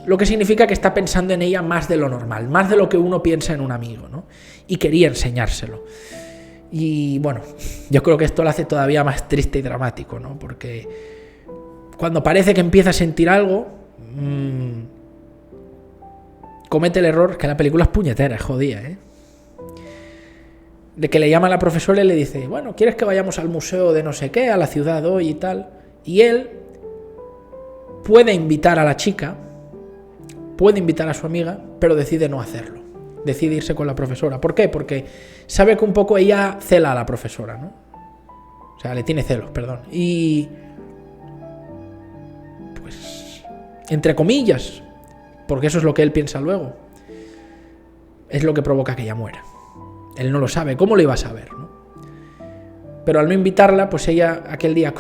Lo que significa que está pensando en ella más de lo normal, más de lo que uno piensa en un amigo, ¿no? Y quería enseñárselo. Y bueno, yo creo que esto lo hace todavía más triste y dramático, ¿no? Porque cuando parece que empieza a sentir algo, comete el error, que la película es puñetera, es jodida, ¿eh? De que le llama a la profesora y le dice, bueno, ¿quieres que vayamos al museo de no sé qué, a la ciudad hoy y tal? Y él puede invitar a la chica, puede invitar a su amiga, pero decide no hacerlo. Decide irse con la profesora. ¿Por qué? Porque sabe que un poco ella cela a la profesora, ¿no? O sea, le tiene celos, perdón. Y pues, entre comillas, porque eso es lo que él piensa luego, es lo que provoca que ella muera. Él no lo sabe, ¿cómo lo iba a saber, no? Pero al no invitarla, pues ella aquel día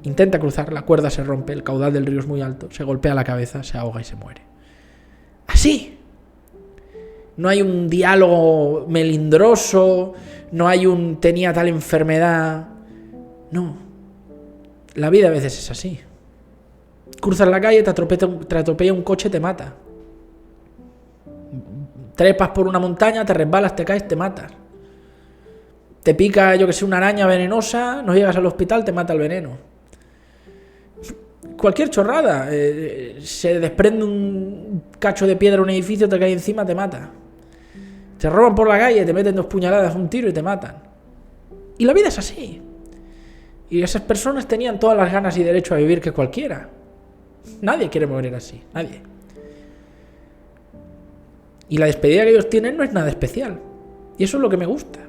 intenta cruzar, la cuerda se rompe, el caudal del río es muy alto, se golpea la cabeza, se ahoga y se muere. Así. No hay un diálogo melindroso, no hay tenía tal enfermedad. No. La vida a veces es así. Cruzas la calle, te atropella un coche, te mata. Trepas por una montaña, te resbalas, te caes, te matas. Te pica, yo que sé, una araña venenosa, no llegas al hospital, te mata el veneno. Cualquier chorrada. Se desprende un cacho de piedra en un edificio, te cae encima, te mata. Te roban por la calle, te meten 2 puñaladas, un tiro y te matan. Y la vida es así. Y esas personas tenían todas las ganas y derecho a vivir que cualquiera. Nadie quiere morir así, nadie. Y la despedida que ellos tienen no es nada especial. Y eso es lo que me gusta.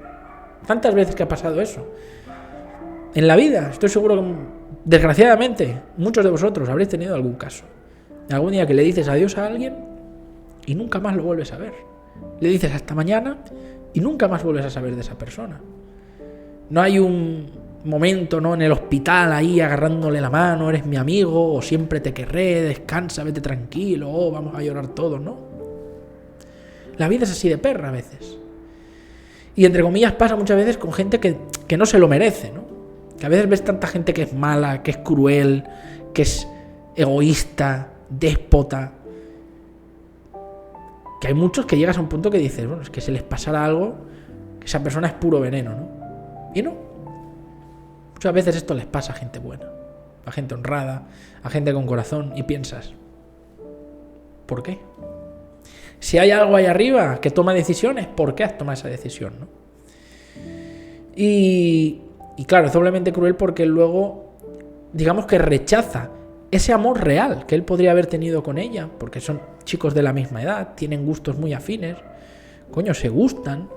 ¿Tantas veces que ha pasado eso? En la vida, estoy seguro que, desgraciadamente, muchos de vosotros habréis tenido algún caso. Algún día que le dices adiós a alguien y nunca más lo vuelves a ver. Le dices hasta mañana y nunca más vuelves a saber de esa persona. No hay un momento, ¿no?, en el hospital ahí agarrándole la mano, eres mi amigo, o siempre te querré, descansa, vete tranquilo, o vamos a llorar todos, ¿no? La vida es así de perra a veces. Y entre comillas pasa muchas veces con gente que no se lo merece, ¿no? Que a veces ves tanta gente que es mala, que es cruel, que es egoísta, déspota. Que hay muchos que llegas a un punto que dices, bueno, es que se les pasará algo, que esa persona es puro veneno, ¿no? Y no. Muchas veces esto les pasa a gente buena, a gente honrada, a gente con corazón, y piensas, ¿por qué? Si hay algo ahí arriba que toma decisiones, ¿por qué has tomado esa decisión, no? Y claro, es doblemente cruel porque luego, digamos que rechaza ese amor real que él podría haber tenido con ella, porque son chicos de la misma edad, tienen gustos muy afines, coño, se gustan,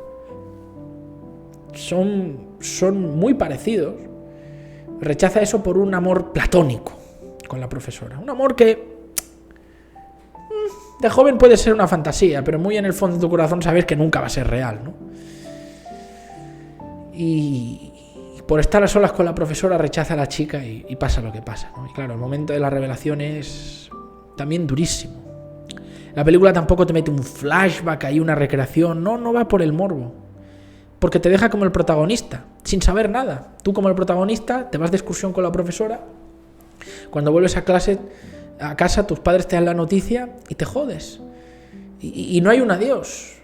son muy parecidos. Rechaza eso por un amor platónico con la profesora, un amor que de joven puede ser una fantasía, pero muy en el fondo de tu corazón sabes que nunca va a ser real, ¿no? Y por estar a solas con la profesora rechaza a la chica y pasa lo que pasa, ¿no? Y claro, el momento de la revelación es también durísimo. La película tampoco te mete un flashback ahí, una recreación, no va por el morbo, porque te deja como el protagonista, sin saber nada. Tú como el protagonista te vas de excursión con la profesora, cuando vuelves a casa tus padres te dan la noticia y te jodes. Y no hay un adiós.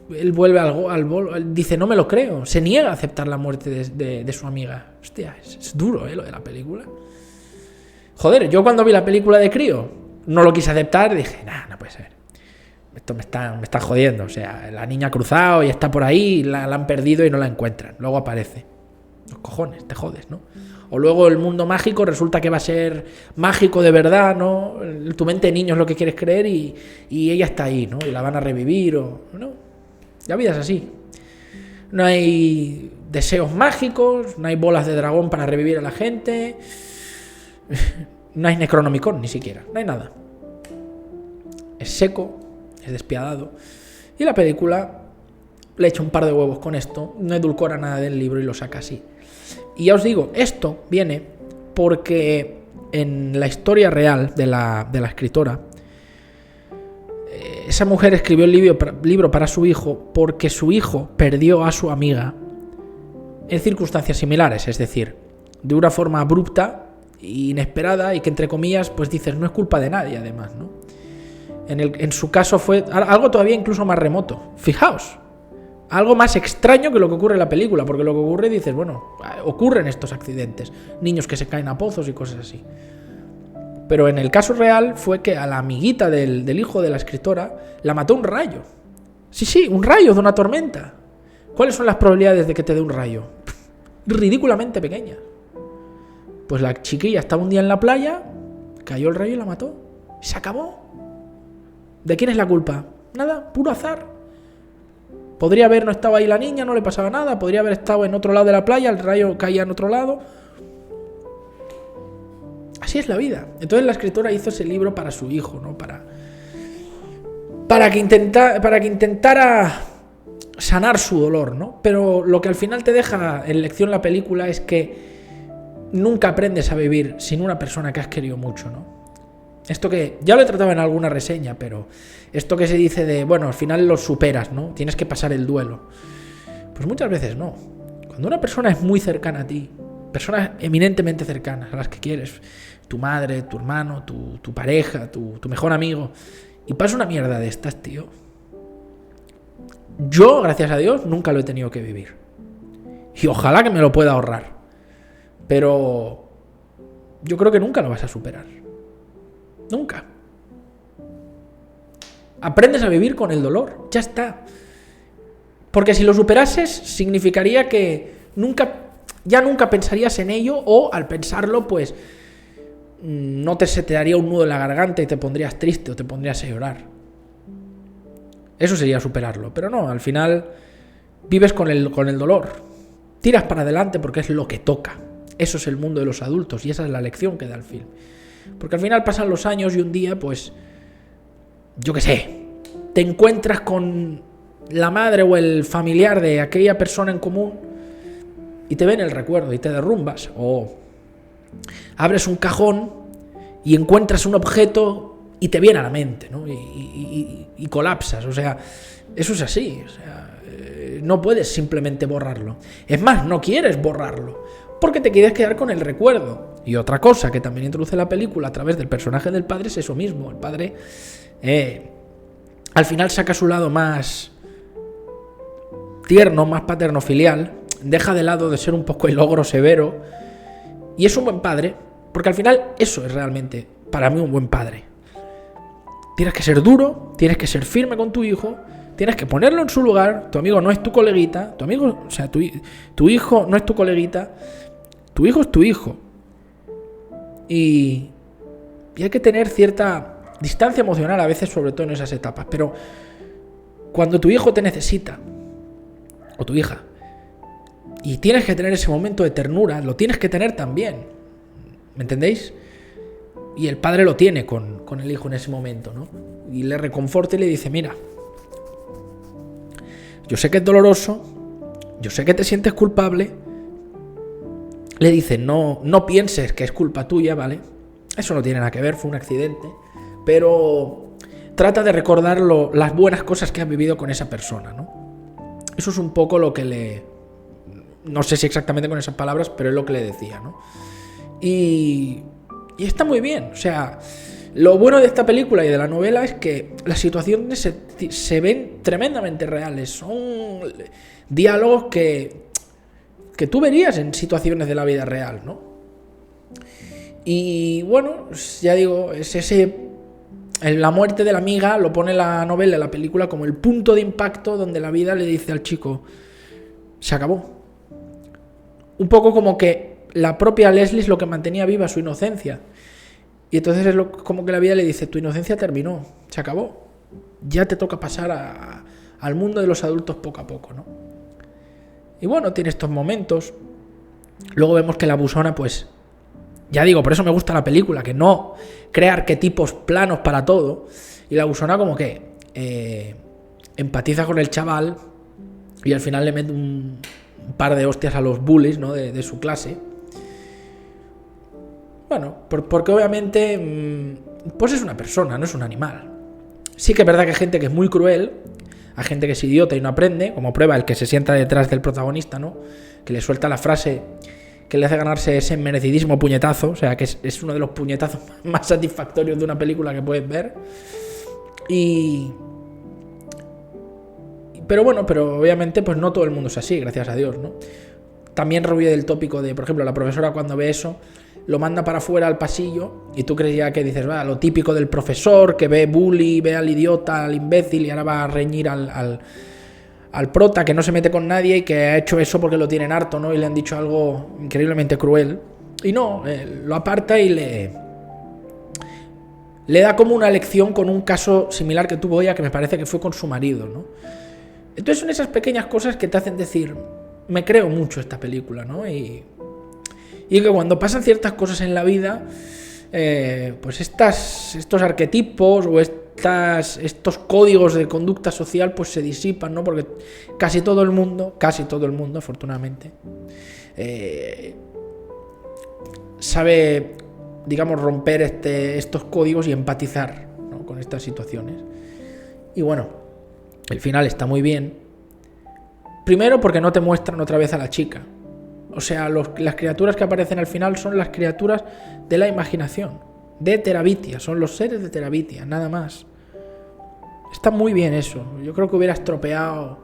Él vuelve dice, no me lo creo. Se niega a aceptar la muerte de su amiga. Hostia, es duro, lo de la película. Joder, yo cuando vi la película de crío no lo quise aceptar, dije, no puede ser. esto me está jodiendo. O sea, la niña ha cruzado y está por ahí, la han perdido y no la encuentran. Luego aparece. Los cojones, te jodes, ¿no? O luego el mundo mágico resulta que va a ser mágico de verdad, ¿no? Tu mente de niño es lo que quieres creer y ella está ahí, ¿no? Y la van a revivir ¿no? La vida es así. No hay deseos mágicos, no hay bolas de dragón para revivir a la gente, no hay Necronomicon ni siquiera, no hay nada. Es seco, es despiadado. Y la película le echa un par de huevos con esto, no edulcora nada del libro y lo saca así. Y ya os digo, esto viene porque en la historia real de la escritora, esa mujer escribió el libro para su hijo porque su hijo perdió a su amiga en circunstancias similares, es decir, de una forma abrupta e inesperada y que entre comillas pues dices no es culpa de nadie además, ¿no? En su caso fue algo todavía incluso más remoto. Fijaos, algo más extraño que lo que ocurre en la película, porque lo que ocurre dices, bueno, ocurren estos accidentes, niños que se caen a pozos y cosas así. Pero en el caso real fue que a la amiguita del hijo de la escritora la mató un rayo. Sí, un rayo de una tormenta. ¿Cuáles son las probabilidades de que te dé un rayo? Ridículamente pequeñas. Pues la chiquilla estaba un día en la playa, cayó el rayo y la mató. Se acabó. ¿De quién es la culpa? Nada, puro azar. Podría haber no estado ahí la niña, no le pasaba nada. Podría haber estado en otro lado de la playa, el rayo caía en otro lado. Así es la vida. Entonces la escritora hizo ese libro para su hijo, ¿no? Para que intentara sanar su dolor, ¿no? Pero lo que al final te deja en lección la película es que nunca aprendes a vivir sin una persona que has querido mucho, ¿no? Esto que ya lo he tratado en alguna reseña, pero esto que se dice de, bueno, al final lo superas, ¿no? Tienes que pasar el duelo. Pues muchas veces no. Cuando una persona es muy cercana a ti, personas eminentemente cercanas a las que quieres, tu madre, tu hermano, tu pareja, tu mejor amigo, y pasa una mierda de estas, tío. Yo, gracias a Dios, nunca lo he tenido que vivir. Y ojalá que me lo pueda ahorrar. Pero yo creo que nunca lo vas a superar. Nunca. Aprendes a vivir con el dolor, ya está. Porque si lo superases, significaría que ya nunca pensarías en ello, o al pensarlo, pues se te daría un nudo en la garganta y te pondrías triste o te pondrías a llorar. Eso sería superarlo. Pero no, al final vives con el dolor. Tiras para adelante porque es lo que toca. Eso es el mundo de los adultos y esa es la lección que da el film. Porque al final pasan los años y un día, pues, yo qué sé, te encuentras con la madre o el familiar de aquella persona en común y te ven el recuerdo y te derrumbas. O abres un cajón y encuentras un objeto y te viene a la mente, ¿no? Y colapsas. O sea, eso es así. O sea, no puedes simplemente borrarlo. Es más, no quieres borrarlo porque te quieres quedar con el recuerdo. Y otra cosa que también introduce la película a través del personaje del padre es eso mismo. El padre al final saca su lado más tierno, más paterno-filial, deja de lado de ser un poco el ogro severo y es un buen padre, porque al final eso es realmente para mí un buen padre. Tienes que ser duro, tienes que ser firme con tu hijo, tienes que ponerlo en su lugar. Tu amigo no es tu coleguita, tu hijo no es tu coleguita, tu hijo es tu hijo. Y hay que tener cierta distancia emocional a veces, sobre todo en esas etapas. Pero cuando tu hijo te necesita, o tu hija, y tienes que tener ese momento de ternura, lo tienes que tener también. ¿Me entendéis? Y el padre lo tiene con el hijo en ese momento, ¿no? Y le reconforta y le dice, mira, yo sé que es doloroso, yo sé que te sientes culpable. Le dice, no pienses que es culpa tuya, ¿vale? Eso no tiene nada que ver, fue un accidente. Pero trata de recordar las buenas cosas que has vivido con esa persona, ¿no? Eso es un poco lo que no sé si exactamente con esas palabras, pero es lo que le decía, ¿no? Y está muy bien. O sea, lo bueno de esta película y de la novela es que las situaciones se ven tremendamente reales. Son diálogos que tú verías en situaciones de la vida real, ¿no? Y bueno, ya digo, es la muerte de la amiga lo pone la novela, la película, como el punto de impacto donde la vida le dice al chico, se acabó. Un poco como que la propia Leslie es lo que mantenía viva su inocencia. Y entonces es como que la vida le dice, tu inocencia terminó, se acabó. Ya te toca pasar al mundo de los adultos poco a poco, ¿no? Y bueno, tiene estos momentos. Luego vemos que la abusona, pues, ya digo, por eso me gusta la película, que no crea arquetipos planos para todo. Y la abusona como que empatiza con el chaval y al final le mete un par de hostias a los bullies, ¿no? de su clase. Bueno, porque obviamente pues es una persona, no es un animal. Sí que es verdad que hay gente que es muy cruel, hay gente que es idiota y no aprende, como prueba el que se sienta detrás del protagonista, ¿no? Que le suelta la frase que le hace ganarse ese merecidísimo puñetazo, o sea, que es uno de los puñetazos más satisfactorios de una película que puedes ver. Pero bueno, pero obviamente pues no todo el mundo es así, gracias a Dios, ¿no? También rebuje del tópico de, por ejemplo, la profesora cuando ve eso, lo manda para afuera al pasillo y tú crees ya que dices, va, lo típico del profesor, que ve bully, ve al idiota, al imbécil y ahora va a reñir al prota que no se mete con nadie y que ha hecho eso porque lo tienen harto, ¿no? Y le han dicho algo increíblemente cruel. Y no, lo aparta y le da como una lección con un caso similar que tuvo ella, que me parece que fue con su marido, ¿no? Entonces son esas pequeñas cosas que te hacen decir, me creo mucho esta película, ¿no? Y que cuando pasan ciertas cosas en la vida, pues estos arquetipos o estos códigos de conducta social pues se disipan, ¿no? Porque casi todo el mundo, afortunadamente, sabe, digamos, romper estos códigos y empatizar, ¿no? Con estas situaciones. Y bueno, el final está muy bien. Primero porque no te muestran otra vez a la chica. O sea, las criaturas que aparecen al final son las criaturas de la imaginación, de Terabitia, son los seres de Terabitia, nada más. Está muy bien eso. Yo creo que hubiera estropeado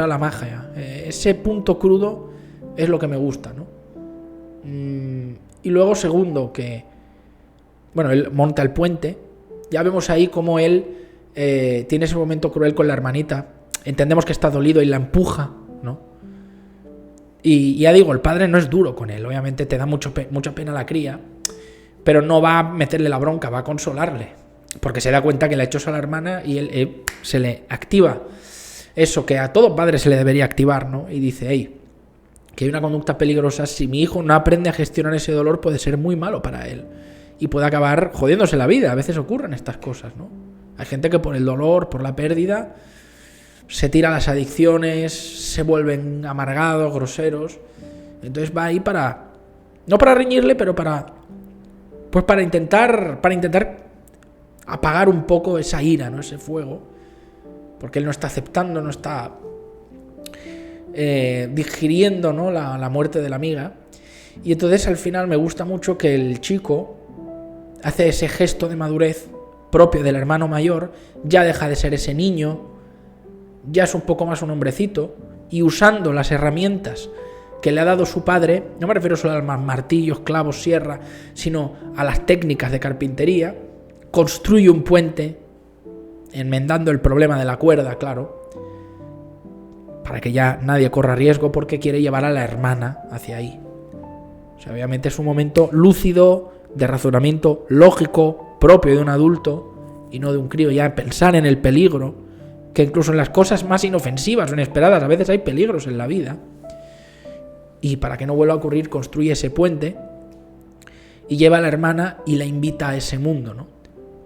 la magia. Ese punto crudo es lo que me gusta, ¿no? Y luego, segundo, que bueno, él monta el puente. Ya vemos ahí cómo él tiene ese momento cruel con la hermanita. Entendemos que está dolido y la empuja, ¿no? Y ya digo, el padre no es duro con él. Obviamente te da mucha pena la cría, pero no va a meterle la bronca, va a consolarle. Porque se da cuenta que le ha hecho eso a la hermana y él se le activa eso que a todo padre se le debería activar, ¿no? Y dice, hey, que hay una conducta peligrosa. Si mi hijo no aprende a gestionar ese dolor, puede ser muy malo para él. Y puede acabar jodiéndose la vida. A veces ocurren estas cosas, ¿no? Hay gente que por el dolor, por la pérdida, se tira a las adicciones, se vuelven amargados, groseros. Entonces va ahí no para reñirle, pero para intentar apagar un poco esa ira, ¿no? Ese fuego. Porque él no está aceptando, no está digiriendo, ¿no? la muerte de la amiga. Y entonces al final me gusta mucho que el chico hace ese gesto de madurez propio del hermano mayor, ya deja de ser ese niño, ya es un poco más un hombrecito, y usando las herramientas que le ha dado su padre, no me refiero solo a los martillos, clavos, sierra, sino a las técnicas de carpintería, construye un puente, enmendando el problema de la cuerda, claro, para que ya nadie corra riesgo, porque quiere llevar a la hermana hacia ahí. O sea, obviamente es un momento lúcido, de razonamiento lógico, propio de un adulto y no de un crío, ya pensar en el peligro, que incluso en las cosas más inofensivas o inesperadas a veces hay peligros en la vida, y para que no vuelva a ocurrir construye ese puente y lleva a la hermana y la invita a ese mundo, ¿no?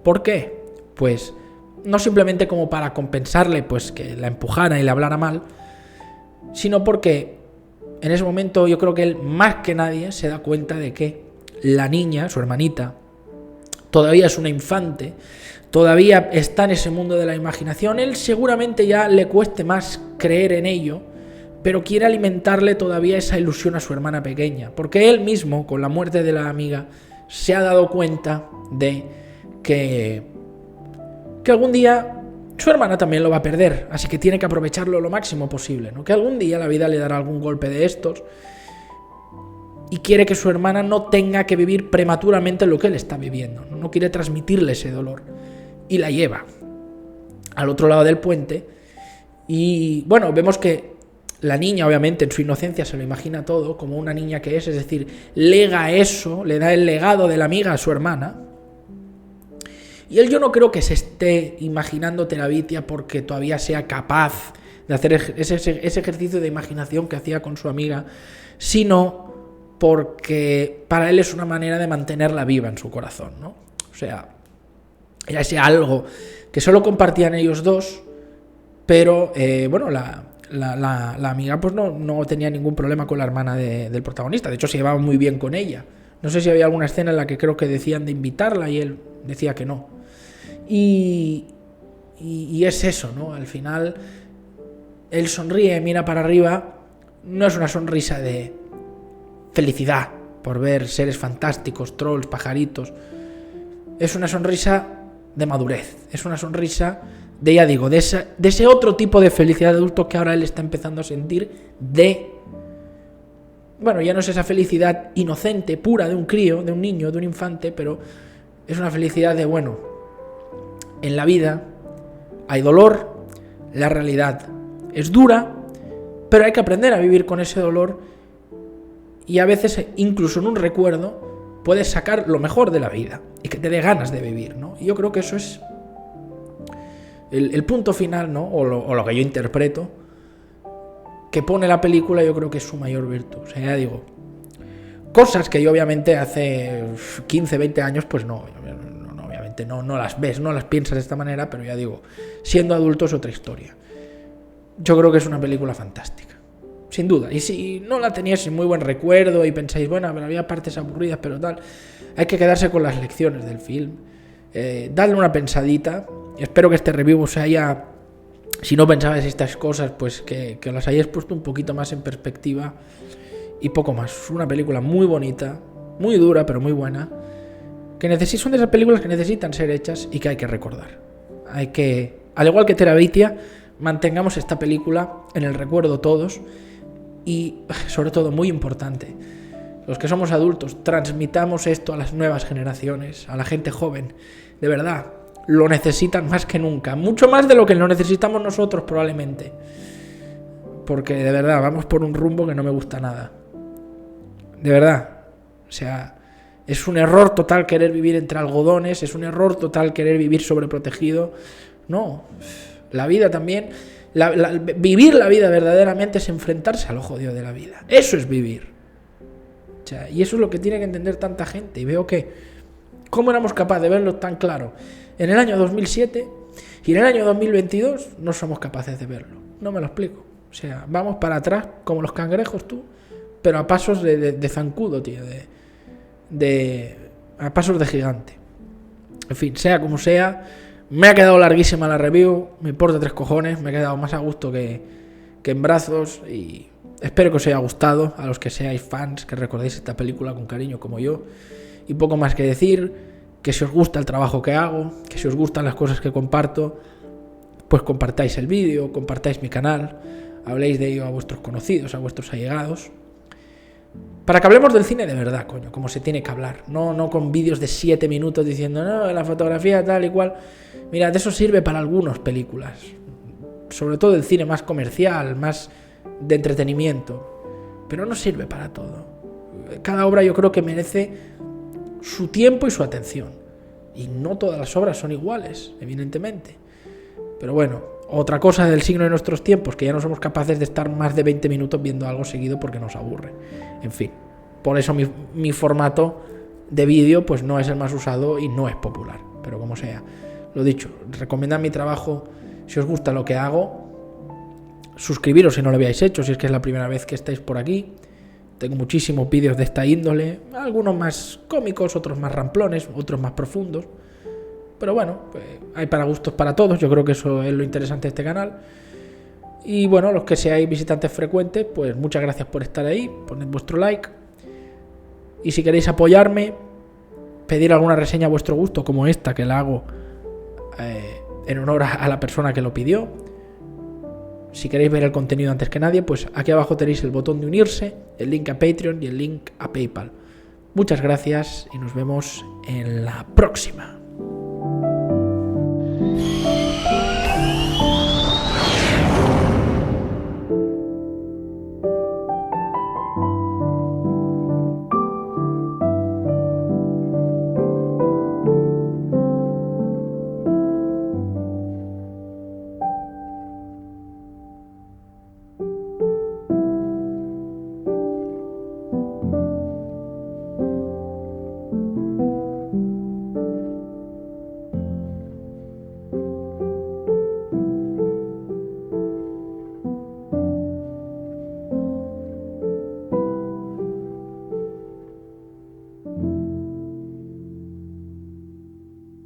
¿Por qué? Pues no simplemente como para compensarle pues que la empujara y le hablara mal, sino porque en ese momento yo creo que él más que nadie se da cuenta de que la niña, su hermanita, todavía es una infante, todavía está en ese mundo de la imaginación. Él seguramente ya le cueste más creer en ello, pero quiere alimentarle todavía esa ilusión a su hermana pequeña, porque él mismo, con la muerte de la amiga, se ha dado cuenta de que algún día su hermana también lo va a perder, así que tiene que aprovecharlo lo máximo posible, ¿no? Que algún día la vida le dará algún golpe de estos y quiere que su hermana no tenga que vivir prematuramente lo que él está viviendo, no quiere transmitirle ese dolor, y la lleva al otro lado del puente. Y bueno, vemos que la niña, obviamente, en su inocencia se lo imagina todo, como una niña que es decir, lega eso, le da el legado de la amiga a su hermana. Y él, yo no creo que se esté imaginando Terabytia porque todavía sea capaz de hacer ese ejercicio de imaginación que hacía con su amiga, sino porque para él es una manera de mantenerla viva en su corazón, ¿no? O sea, era ese algo que solo compartían ellos dos, pero bueno, la amiga pues no tenía ningún problema con la hermana del protagonista. De hecho, se llevaba muy bien con ella. No sé si había alguna escena en la que creo que decían de invitarla y él decía que no. Y es eso, ¿no? Al final, él sonríe, mira para arriba. No es una sonrisa de felicidad por ver seres fantásticos, trolls, pajaritos. Es una sonrisa de madurez. Es una sonrisa de, ya digo, de ese otro tipo de felicidad de adulto que ahora él está empezando a sentir bueno, ya no es esa felicidad inocente, pura de un crío, de un niño, de un infante, pero es una felicidad de, bueno, en la vida hay dolor, la realidad es dura, pero hay que aprender a vivir con ese dolor y a veces, incluso en un recuerdo, puedes sacar lo mejor de la vida y que te dé ganas de vivir, ¿no? Y yo creo que eso es el punto final, ¿no? O lo que yo interpreto que pone la película. Yo creo que es su mayor virtud. O sea, ya digo, cosas que yo obviamente hace 15, 20 años pues obviamente no las ves, no las piensas de esta manera, pero ya digo, siendo adulto es otra historia. Yo creo que es una película fantástica, sin duda. Y si no la teníais en muy buen recuerdo y pensáis, bueno, pero había partes aburridas, pero tal, hay que quedarse con las lecciones del film. Dadle una pensadita. Espero que este review os haya, si no pensabais estas cosas, pues que las hayáis puesto un poquito más en perspectiva y poco más. Es una película muy bonita, muy dura, pero muy buena, son de esas películas que necesitan ser hechas y que hay que recordar. Hay que, al igual que Terabytia, mantengamos esta película en el recuerdo todos y, sobre todo, muy importante, los que somos adultos, transmitamos esto a las nuevas generaciones, a la gente joven. De verdad, lo necesitan más que nunca, mucho más de lo que lo necesitamos nosotros probablemente, porque de verdad vamos por un rumbo que no me gusta nada, de verdad. O sea, es un error total querer vivir entre algodones, es un error total querer vivir sobreprotegido. No, la vida también, vivir la vida verdaderamente es enfrentarse a lo jodido de la vida, eso es vivir. O sea, y eso es lo que tiene que entender tanta gente, y veo que cómo éramos capaces de verlo tan claro en el año 2007 y en el año 2022 no somos capaces de verlo. No me lo explico. O sea, vamos para atrás como los cangrejos, tú, pero a pasos de zancudo, tío, a pasos de gigante. En fin, sea como sea, me ha quedado larguísima la review, me importa 3 cojones, me he quedado más a gusto que en brazos y espero que os haya gustado, a los que seáis fans, que recordéis esta película con cariño como yo. Y poco más que decir, que si os gusta el trabajo que hago, que si os gustan las cosas que comparto, pues compartáis el vídeo, compartáis mi canal, habléis de ello a vuestros conocidos, a vuestros allegados, para que hablemos del cine de verdad, coño, como se tiene que hablar, no con vídeos de 7 minutos diciendo, no, la fotografía tal y cual. Mira, de eso sirve para algunas películas, sobre todo el cine más comercial, más de entretenimiento, pero no sirve para todo. Cada obra yo creo que merece su tiempo y su atención, y no todas las obras son iguales, evidentemente, pero bueno, otra cosa del signo de nuestros tiempos, que ya no somos capaces de estar más de 20 minutos viendo algo seguido porque nos aburre. En fin, por eso mi formato de vídeo pues no es el más usado y no es popular, pero como sea, lo dicho, recomendad mi trabajo si os gusta lo que hago, suscribiros si no lo habéis hecho, si es que es la primera vez que estáis por aquí. Tengo muchísimos vídeos de esta índole, algunos más cómicos, otros más ramplones, otros más profundos. Pero bueno, pues hay para gustos para todos, yo creo que eso es lo interesante de este canal. Y bueno, los que seáis visitantes frecuentes, pues muchas gracias por estar ahí, poned vuestro like. Y si queréis apoyarme, pedir alguna reseña a vuestro gusto, como esta que la hago en honor a la persona que lo pidió, si queréis ver el contenido antes que nadie, pues aquí abajo tenéis el botón de unirse, el link a Patreon y el link a PayPal. Muchas gracias y nos vemos en la próxima.